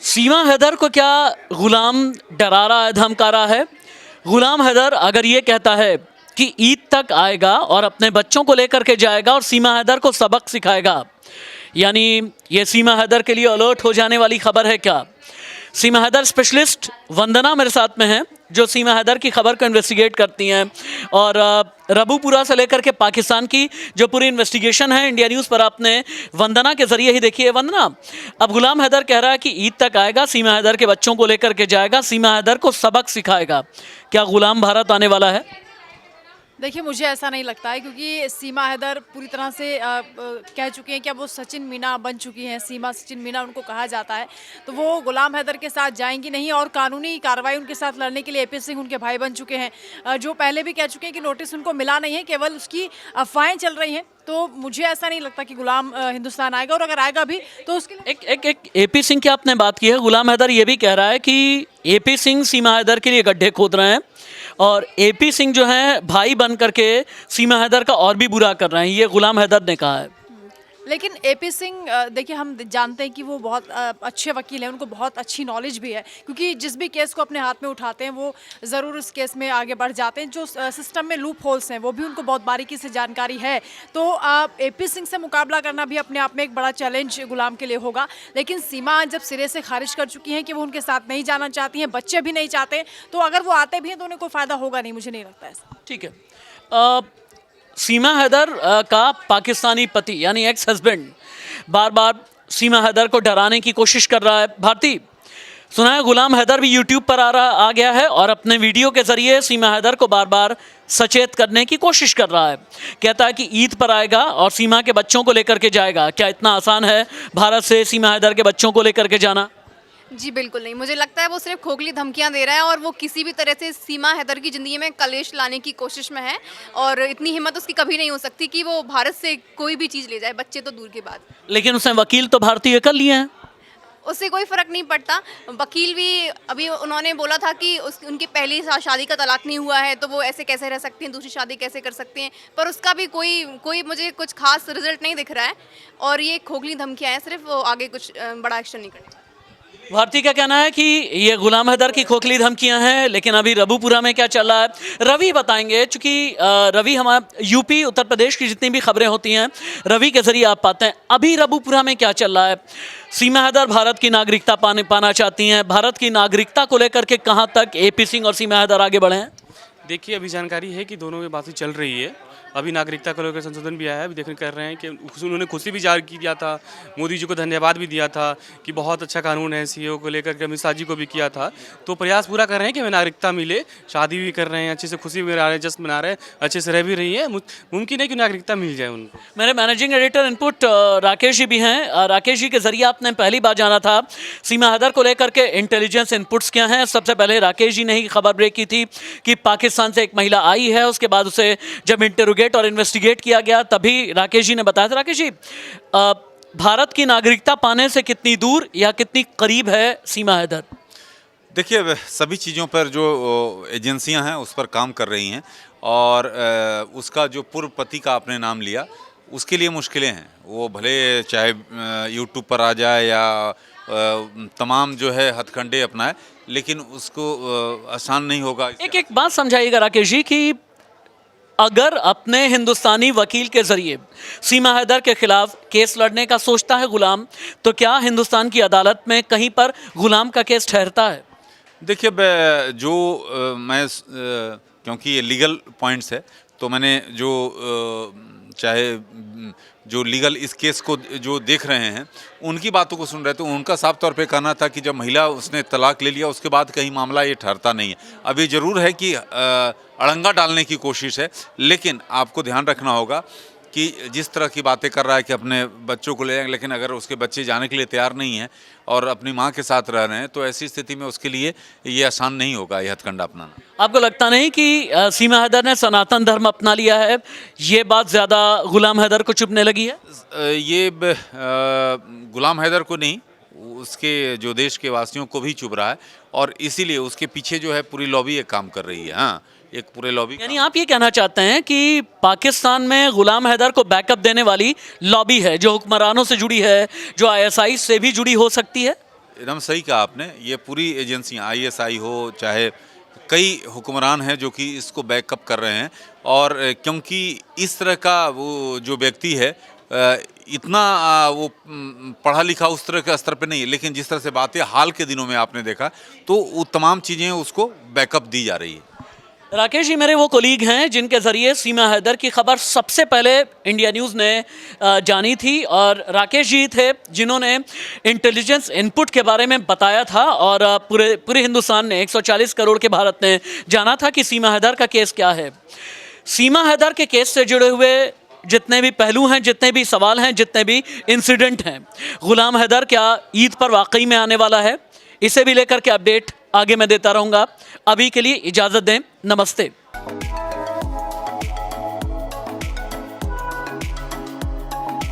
सीमा हैदर को क्या गुलाम डरा रहा है, धमका रहा है? गुलाम हैदर अगर ये कहता है कि ईद तक आएगा और अपने बच्चों को लेकर के जाएगा और सीमा हैदर को सबक सिखाएगा, यानी ये सीमा हैदर के लिए अलर्ट हो जाने वाली खबर है क्या? सीमा हैदर स्पेशलिस्ट वंदना मेरे साथ में हैं, जो सीमा हैदर की खबर को इन्वेस्टिगेट करती हैं, और रबूपुरा से लेकर के पाकिस्तान की जो पूरी इन्वेस्टिगेशन है इंडिया न्यूज़ पर आपने वंदना के ज़रिए ही देखी है। वंदना, अब गुलाम हैदर कह रहा है कि ईद तक आएगा, सीमा हैदर के बच्चों को लेकर के जाएगा, सीमा हैदर को सबक सिखाएगा। क्या गुलाम भारत आने वाला है? देखिए, मुझे ऐसा नहीं लगता है, क्योंकि सीमा हैदर पूरी तरह से कह चुके हैं कि अब वो सचिन मीना बन चुकी हैं। सीमा सचिन मीना उनको कहा जाता है, तो वो गुलाम हैदर के साथ जाएंगी नहीं, और कानूनी कार्रवाई उनके साथ लड़ने के लिए एपी सिंह उनके भाई बन चुके हैं, जो पहले भी कह चुके हैं कि नोटिस उनको मिला नहीं है, केवल उसकी अफवाहें चल रही हैं। तो मुझे ऐसा नहीं लगता कि गुलाम हिंदुस्तान आएगा, और अगर आएगा भी तो उसके एक एपी सिंह की आपने बात की है, गुलाम हैदर ये भी कह रहा है कि एपी सिंह सीमा हैदर के लिए गड्ढे खोद रहे हैं, और एपी सिंह जो है भाई बन करके सीमा हैदर का और भी बुरा कर रहे हैं, ये गुलाम हैदर ने कहा है। लेकिन एपी सिंह, देखिए, हम जानते हैं कि वो बहुत अच्छे वकील हैं, उनको बहुत अच्छी नॉलेज भी है, क्योंकि जिस भी केस को अपने हाथ में उठाते हैं वो ज़रूर उस केस में आगे बढ़ जाते हैं। जो सिस्टम में लूप होल्स हैं वो भी उनको बहुत बारीकी से जानकारी है। तो एपी सिंह से मुकाबला करना भी अपने आप में एक बड़ा चैलेंज गुलाम के लिए होगा। लेकिन सीमा जब सिरे से खारिज कर चुकी हैं कि वो उनके साथ नहीं जाना चाहती हैं, बच्चे भी नहीं चाहते, तो अगर वो आते भी हैं तो उन्हें कोई फ़ायदा होगा नहीं, मुझे नहीं लगता ऐसा। ठीक है, सीमा हैदर का पाकिस्तानी पति यानी एक्स हस्बैंड बार बार सीमा हैदर को डराने की कोशिश कर रहा है। भारती, सुना है गुलाम हैदर भी यूट्यूब पर आ गया है और अपने वीडियो के जरिए सीमा हैदर को बार बार सचेत करने की कोशिश कर रहा है। कहता है कि ईद पर आएगा और सीमा के बच्चों को लेकर के जाएगा। क्या इतना आसान है भारत से सीमा हैदर के बच्चों को लेकर के जाना? जी बिल्कुल नहीं, मुझे लगता है वो सिर्फ खोखली धमकियां दे रहा है, और वो किसी भी तरह से सीमा हैदर की ज़िंदगी में कलेश लाने की कोशिश में है, और इतनी हिम्मत उसकी कभी नहीं हो सकती कि वो भारत से कोई भी चीज़ ले जाए, बच्चे तो दूर की बात। लेकिन उसने वकील तो भारतीय कर लिए हैं। उससे कोई फ़र्क नहीं पड़ता। वकील भी अभी उन्होंने बोला था कि उनकी पहली शादी का तलाक नहीं हुआ है, तो वो ऐसे कैसे रह सकते हैं, दूसरी शादी कैसे कर सकते हैं, पर उसका भी कोई मुझे कुछ खास रिजल्ट नहीं दिख रहा है, और ये खोखली धमकियाँ हैं सिर्फ, वो आगे कुछ बड़ा एक्शन नहीं करेंगे। भारती का कहना है कि ये गुलाम हैदर की खोखली धमकियां हैं, लेकिन अभी रबूपुरा में क्या चल रहा है रवि बताएंगे, क्योंकि रवि हमारे यूपी उत्तर प्रदेश की जितनी भी खबरें होती हैं रवि के जरिए आप पाते हैं। अभी रबूपुरा में क्या चल रहा है? सीमा हैदर भारत की नागरिकता पाना चाहती हैं, भारत की नागरिकता को लेकर के कहाँ तक एपी सिंह और सीमा हैदर आगे बढ़े हैं? देखिए, अभी जानकारी है कि दोनों में बातें चल रही है। अभी नागरिकता को लेकर संशोधन भी आया है, अभी देखने कर रहे हैं कि उन्होंने खुशी भी जाहिर की दिया था, मोदी जी को धन्यवाद भी दिया था कि बहुत अच्छा कानून है, सीएए को लेकर के अमित शाह जी को भी किया था। तो प्रयास पूरा कर रहे हैं कि हमें नागरिकता मिले, शादी भी कर रहे हैं, अच्छे से खुशी भी मना रहे हैं, जश्न मना रहे हैं, अच्छे से रह भी रही है। मुमकिन है कि नागरिकता मिल जाए उनको। मेरे managing editor input Rakesh ji भी हैं। राकेश जी के जरिए आपने पहली बार जाना था सीमा हैदर को लेकर के इंटेलिजेंस इनपुट्स क्या हैं। सबसे पहले राकेश जी ने ही खबर ब्रेक की थी कि पाकिस्तान से एक महिला आई है, उसके बाद उसे जब इंटरोगेट और इन्वेस्टिगेट किया गया तभी राकेश जी ने बताया था। राकेश जी, भारत की नागरिकता पाने से कितनी दूर या कितनी करीब है सीमा हैदर? देखिए, सभी चीज़ों पर जो एजेंसियां हैं उस पर काम कर रही हैं, और उसका जो पूर्व पति का आपने नाम लिया, उसके लिए मुश्किलें हैं। वो भले चाहे यूट्यूब पर आ जाए या तमाम जो है हथकंडे अपनाए, लेकिन उसको आसान नहीं होगा। एक बात समझाइएगा राकेश जी कि अगर अपने हिंदुस्तानी वकील के जरिए सीमा हैदर के खिलाफ केस लड़ने का सोचता है गुलाम, तो क्या हिंदुस्तान की अदालत में कहीं पर गुलाम का केस ठहरता है? देखिए, मैं क्योंकि ये लीगल पॉइंट्स है, तो मैंने चाहे जो लीगल इस केस को जो देख रहे हैं उनकी बातों को सुन रहे थे, उनका साफ तौर पे कहना था कि जब महिला उसने तलाक ले लिया उसके बाद कहीं मामला ये ठहरता नहीं है। अभी ज़रूर है कि अड़ंगा डालने की कोशिश है, लेकिन आपको ध्यान रखना होगा कि जिस तरह की बातें कर रहा है कि अपने बच्चों को ले जाएंगे, लेकिन अगर उसके बच्चे जाने के लिए तैयार नहीं हैं और अपनी माँ के साथ रह रहे हैं, तो ऐसी स्थिति में उसके लिए ये आसान नहीं होगा ये हथकंडा अपनाना। आपको लगता नहीं कि सीमा हैदर ने सनातन धर्म अपना लिया है, ये बात ज़्यादा गुलाम हैदर को चुभने लगी है? ये गुलाम हैदर को नहीं, उसके जो देश के वासियों को भी चुभ रहा है, और इसीलिए उसके पीछे जो है पूरी लॉबी एक काम कर रही है। हाँ, एक पूरे लॉबी। यानी आप ये कहना चाहते हैं कि पाकिस्तान में गुलाम हैदर को बैकअप देने वाली लॉबी है, जो हुक्मरानों से जुड़ी है, जो आईएसआई से भी जुड़ी हो सकती है? एकदम सही कहा आपने। ये पूरी एजेंसियां, आईएसआई हो, चाहे कई हुक्मरान हैं जो कि इसको बैकअप कर रहे हैं। और क्योंकि इस तरह का वो जो व्यक्ति है इतना वो पढ़ा लिखा उस तरह के स्तर पे नहीं है, लेकिन जिस तरह से बातें हाल के दिनों में आपने देखा, तो वो तमाम चीज़ें उसको बैकअप दी जा रही है। राकेश जी मेरे वो कोलीग हैं जिनके ज़रिए सीमा हैदर की खबर सबसे पहले इंडिया न्यूज़ ने जानी थी, और राकेश जी थे जिन्होंने इंटेलिजेंस इनपुट के बारे में बताया था, और पूरे हिंदुस्तान ने 140 करोड़ के भारत ने जाना था कि सीमा हैदर का केस क्या है। सीमा हैदर के केस से जुड़े हुए जितने भी पहलू हैं, जितने भी सवाल हैं, जितने भी इंसिडेंट हैं, गुलाम हैदर क्या ईद पर वाकई में आने वाला है, इसे भी लेकर के अपडेट आगे मैं देता रहूँगा। अभी के लिए इजाज़त दें, नमस्ते।